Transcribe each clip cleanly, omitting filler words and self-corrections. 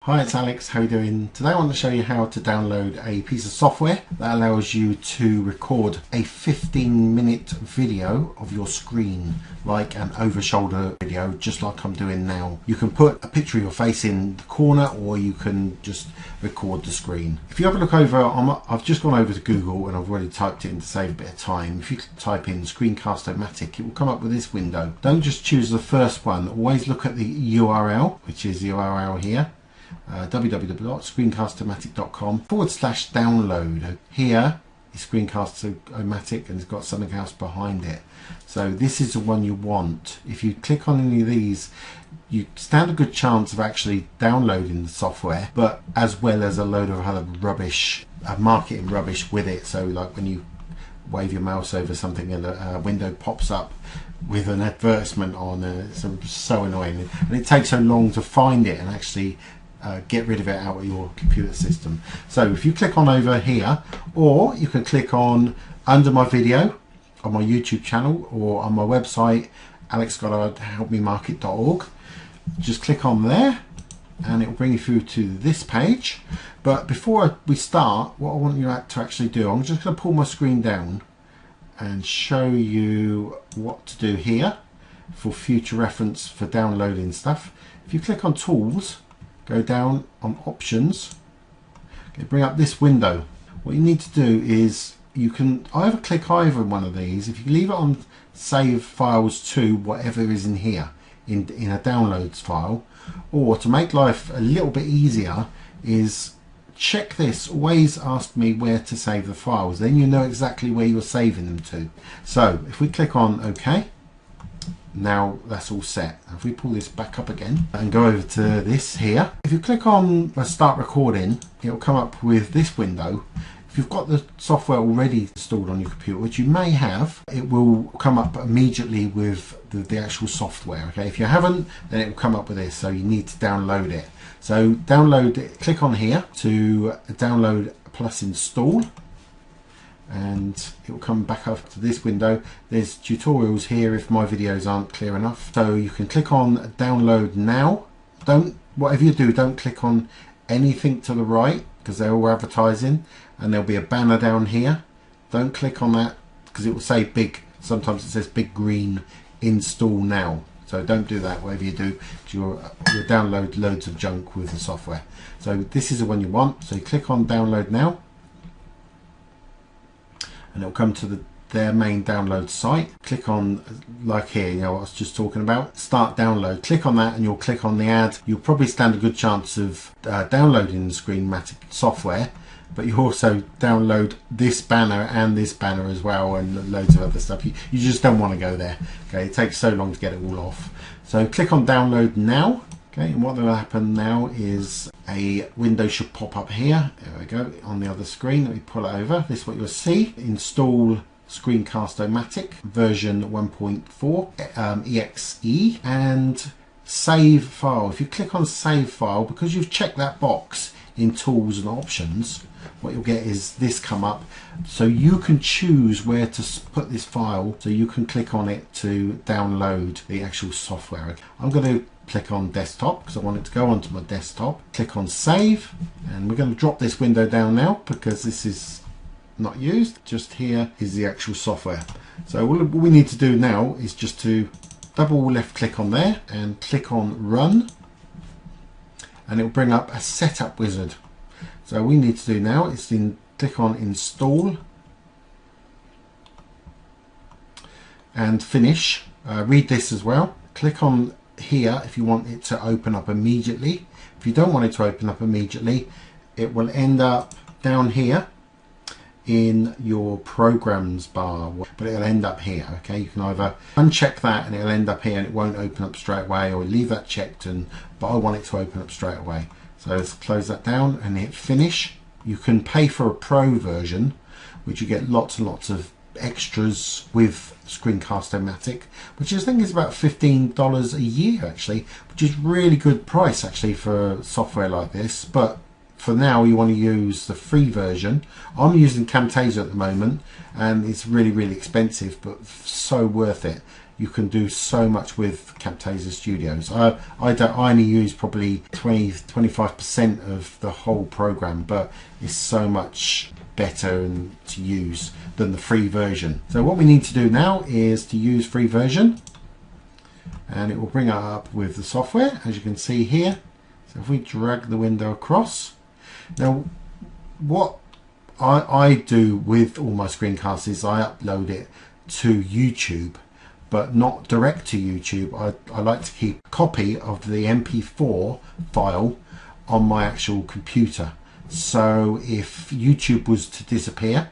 Hi, it's Alex. How are you doing? Today I want to show you how to download a piece of software that allows you to record a 15-minute video of your screen, like an over-shoulder video, just like I'm doing now. You can put a picture of your face in the corner, or you can just record the screen. If you have a look over, I've just gone over to Google and I've already typed it in to save a bit of time. If you type in ScreenCast-o-matic, it will come up with this window. Don't just choose the first one. Always look at the URL, which is the URL here. www.screencast-o-matic.com/download. Here is ScreenCast-o-matic and it's got something else behind it. So this is the one you want. If you click on any of these, you stand a good chance of actually downloading the software, but as well as a load of other rubbish, marketing rubbish with it. So like when you wave your mouse over something and a window pops up with an advertisement on, it's so annoying, and it takes so long to find it and actually get rid of it out of your computer system. So if you click on over here, or you can click on under my video on my YouTube channel or on my website alexgoddardhelpmemarket.org, just click on there and it will bring you through to this page. But before we start, what I want you to actually do, I'm just going to pull my screen down and show you what to do here for future reference for downloading stuff. If you click on tools, go down on options, okay, bring up this window. What you need to do is you can either click either one of these. If you leave it on save files to whatever is in here in a downloads file, or to make life a little bit easier is check this, always ask me where to save the files, then you know exactly where you're saving them to. So if we click on OK, now that's all set. If we pull this back up again and go over to this here, if you click on start recording, it will come up with this window. If you've got the software already installed on your computer, which you may have, it will come up immediately with the actual software. Okay, if you haven't, then it will come up with this, so you need to download it. So download it, click on here to download plus install, and it will come back up to this window. There's tutorials here if my videos aren't clear enough. So you can click on download now. Whatever you do, don't click on anything to the right because they're all advertising, and there'll be a banner down here. Don't click on that because it will say big, sometimes it says big green install now. So don't do that. Whatever you do, you'll download loads of junk with the software. So this is the one you want. So you click on download now, and it'll come to their main download site. Click on, like here, you know what I was just talking about, start download. Click on that and you'll click on the ad. You'll probably stand a good chance of downloading the ScreenCast-o-matic software, but you also download this banner and this banner as well, and loads of other stuff. You just don't want to go there. Okay, it takes so long to get it all off. So click on download now. Okay, and what will happen now is a window should pop up here. There we go, on the other screen. Let me pull it over. This is what you'll see. Install ScreenCast-o-matic version 1.4 exe and save file. If you click on save file, because you've checked that box in tools and options, what you'll get is this come up, so you can choose where to put this file, so you can click on it to download the actual software. I'm going to click on desktop because I want it to go onto my desktop. Click on save, and we're going to drop this window down now because this is not used. Just here is the actual software. So all we need to do now is just to double left click on there and click on run, and it will bring up a setup wizard. So all we need to do now is click on install and finish. Read this as well. Click on here if you want it to open up immediately. If you don't want it to open up immediately, it will end up down here in your programs bar, but it'll end up here. Okay, you can either uncheck that and it'll end up here and it won't open up straight away, or leave that checked, but I want it to open up straight away. So let's close that down and hit finish. You can pay for a pro version, which you get lots and lots of extras with ScreenCast-o-matic, which I think is about $15 a year actually, which is really good price actually for software like this. But for now you want to use the free version. I'm using Camtasia at the moment and it's really expensive, but so worth it. you can do so much with Camtasia Studios. I only use probably 20-25% of the whole program, but it's so much better to use than the free version. So what we need to do now is to use free version, and it will bring it up with the software, as you can see here. So if we drag the window across, now what I do with all my screencasts is I upload it to YouTube, but not direct to YouTube. I like to keep a copy of the MP4 file on my actual computer. So if YouTube was to disappear,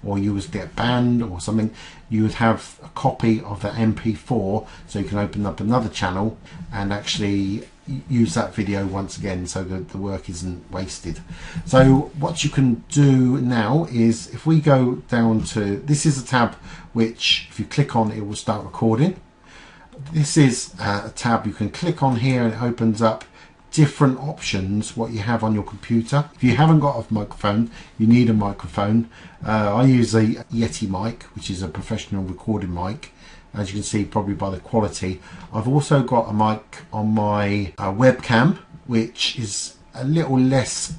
or you was to get banned or something, you would have a copy of the MP4, so you can open up another channel and actually use that video once again, so that the work isn't wasted. So what you can do now is, if we go down to, this is a tab which if you click on, it will start recording. This is a tab you can click on here, and it opens up different options what you have on your computer. If you haven't got a microphone, you need a microphone. I use a Yeti mic, which is a professional recording mic, as you can see probably by the quality. I've also got a mic on my webcam, which is a little less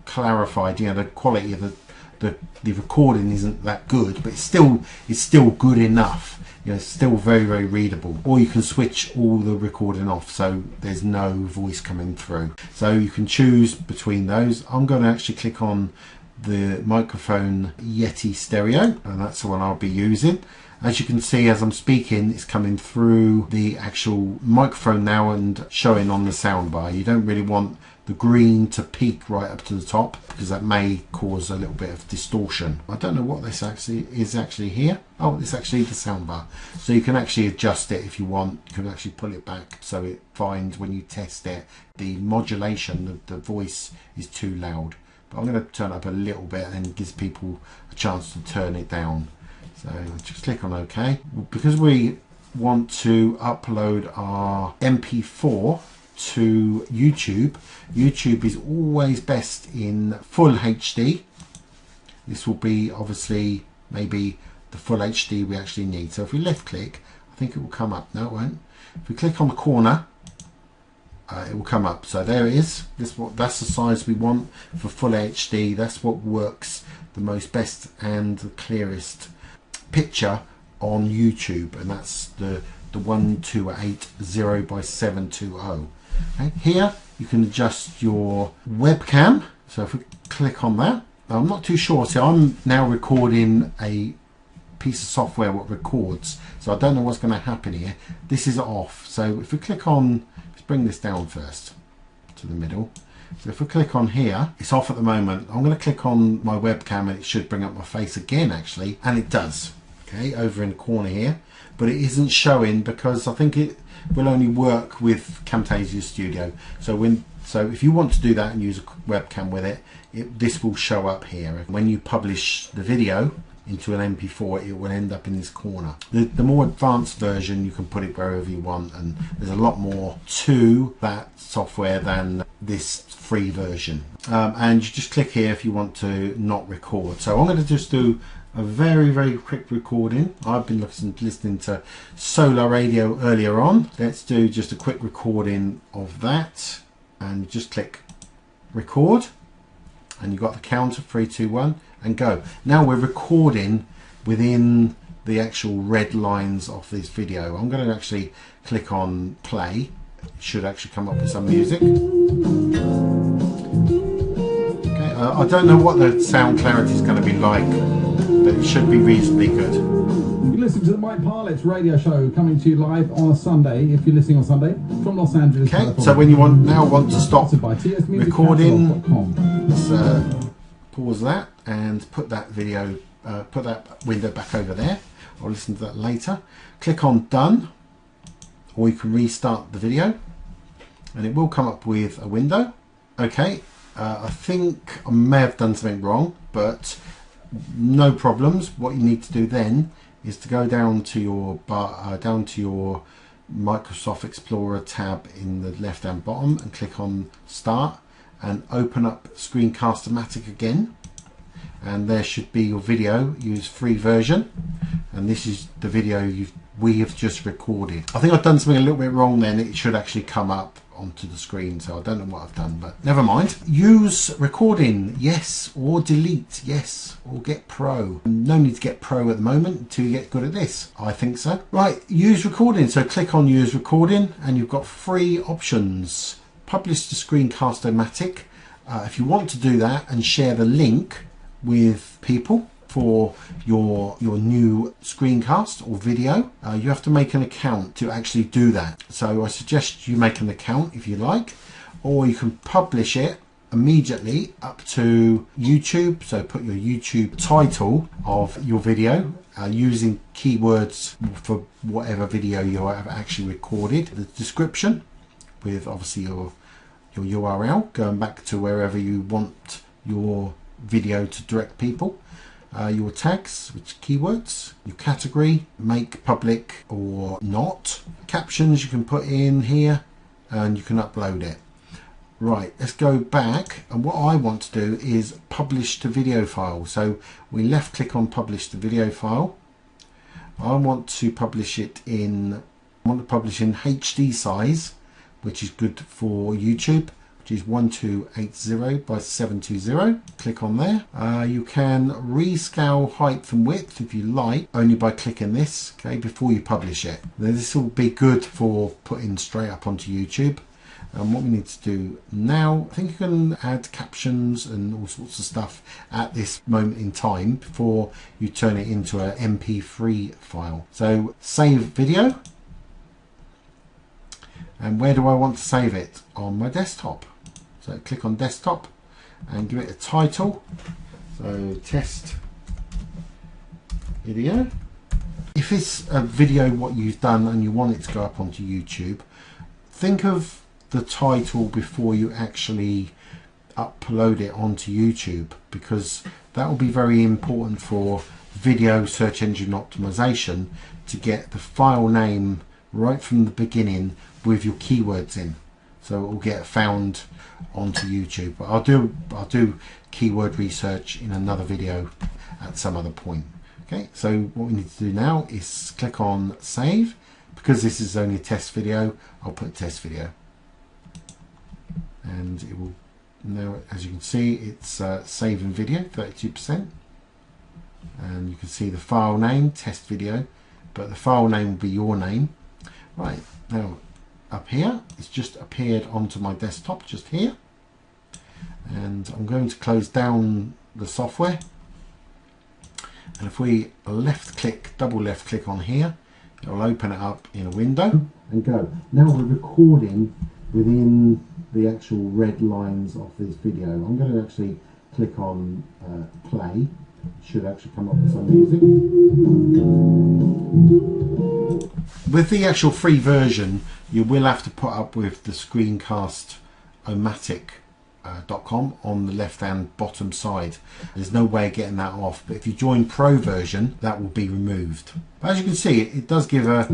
clarified. You know, the quality of the recording isn't that good, but it's still good enough. You know, it's still very readable. Or you can switch all the recording off, so there's no voice coming through. So you can choose between those. I'm going to actually click on the microphone Yeti stereo, and that's the one I'll be using. As you can see, as I'm speaking, it's coming through the actual microphone now and showing on the soundbar. You don't really want the green to peak right up to the top, because that may cause a little bit of distortion. I don't know what this actually is here. Oh, it's actually the soundbar. So you can actually adjust it if you want. You can actually pull it back so it finds, when you test it, the modulation, the voice is too loud. But I'm going to turn it up a little bit, and it gives people a chance to turn it down. So just click on OK. Because we want to upload our MP4 to YouTube, YouTube is always best in full HD. This will be obviously maybe the full HD we actually need. So if we left click, I think it will come up. No, it won't. If we click on the corner, it will come up. So there it is. That's the size we want for full HD. That's what works the most best and the clearest picture on YouTube, and that's the 1280 by 720. Okay. Here you can adjust your webcam. So if we click on that, I'm not too sure. So I'm now recording a piece of software what records, so I don't know what's going to happen here. This is off. So if we click on, let's bring this down first to the middle. So if we click on here, it's off at the moment. I'm going to click on my webcam, and it should bring up my face again actually, and it does. Okay, over in the corner here, but it isn't showing because I think it will only work with Camtasia Studio. So if you want to do that and use a webcam with it, this will show up here. When you publish the video into an MP4, it will end up in this corner. The more advanced version, you can put it wherever you want, and there's a lot more to that software than this free version. And you just click here if you want to not record. So I'm going to just do a very quick recording. I've been listening to Solar Radio earlier on. Let's do just a quick recording of that, and just click record, and you've got the counter 3, 2, 1 and go. Now we're recording within the actual red lines of this video. I'm going to actually click on play. It should actually come up with some music. Okay, I don't know what the sound clarity is going to be like, but it should be reasonably good. You listen to the Mike Parlett's radio show, coming to you live on a Sunday, if you're listening on Sunday, from Los Angeles. Okay, California. So when you want to stop recording, let's pause that and put that video, put that window back over there. I'll listen to that later. Click on done, or you can restart the video, and it will come up with a window. Okay, I think I may have done something wrong, but no problems. What you need to do then is to go down to your Microsoft Explorer tab in the left hand bottom and click on start, and open up ScreenCast-o-matic again, and there should be your video. Use free version, and this is the video we have just recorded. I think I've done something a little bit wrong then. It should actually come up onto the screen, so I don't know what I've done, but never mind. Use recording, yes, or delete, yes, or get pro. No need to get pro at the moment until you get good at this. I think so. Right, use recording. So click on use recording, and you've got 3 options. Publish to ScreenCast-o-matic. If you want to do that and share the link with people for your new screencast or video, you have to make an account to actually do that. So I suggest you make an account if you like, or you can publish it immediately up to YouTube. So put your YouTube title of your video using keywords for whatever video you have actually recorded, the description with obviously your URL going back to wherever you want your video to direct people. Your tags, which keywords, your category, make public or not. Captions you can put in here, and you can upload it. Right, let's go back, and what I want to do is publish to video file. So we left click on publish to video file. I want to publish it in HD size, which is good for YouTube, which is 1280 by 720. Click on there. You can rescale height and width if you like, only by clicking this, okay, before you publish it. Now, this will be good for putting straight up onto YouTube. And what we need to do now, I think you can add captions and all sorts of stuff at this moment in time before you turn it into an MP3 file. So save video. And where do I want to save it? On my desktop. So click on desktop and give it a title. So test video. If it's a video what you've done and you want it to go up onto YouTube, think of the title before you actually upload it onto YouTube, because that will be very important for video search engine optimization, to get the file name right from the beginning with your keywords in, so it will get found onto YouTube. But I'll do keyword research in another video at some other point. Okay, so what we need to do now is click on save. Because this is only a test video, I'll put test video, and it will now, as you can see, it's saving video 32%, and you can see the file name test video, but the file name will be your name. Right, now up here it's just appeared onto my desktop just here, and I'm going to close down the software, and if we double left click on here, it will open it up in a window and go. Now we're recording within the actual red lines of this video. I'm going to actually click on play. It should actually come up with some music. With the actual free version, you will have to put up with the ScreenCast-o-matic.com on the left hand bottom side. There's no way of getting that off, but if you join pro version, that will be removed. But as you can see, it does give a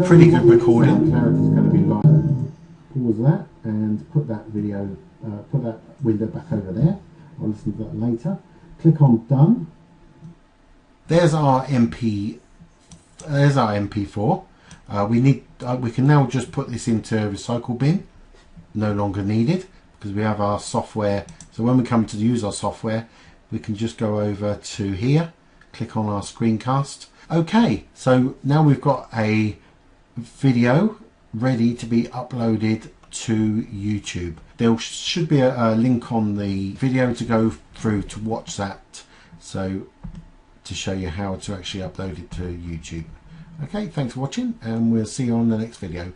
pretty good recording. Clarity is going to be live. Pause that and put that video, put that window back over there. I'll listen to that later. Click on done. There's our MP4. We can now just put this into a recycle bin. No longer needed, because we have our software. So when we come to use our software, we can just go over to here, click on our screencast. Okay, so now we've got a video ready to be uploaded to YouTube. There should be a link on the video to go through to watch that, so to show you how to actually upload it to YouTube. Okay, thanks for watching, and we'll see you on the next video.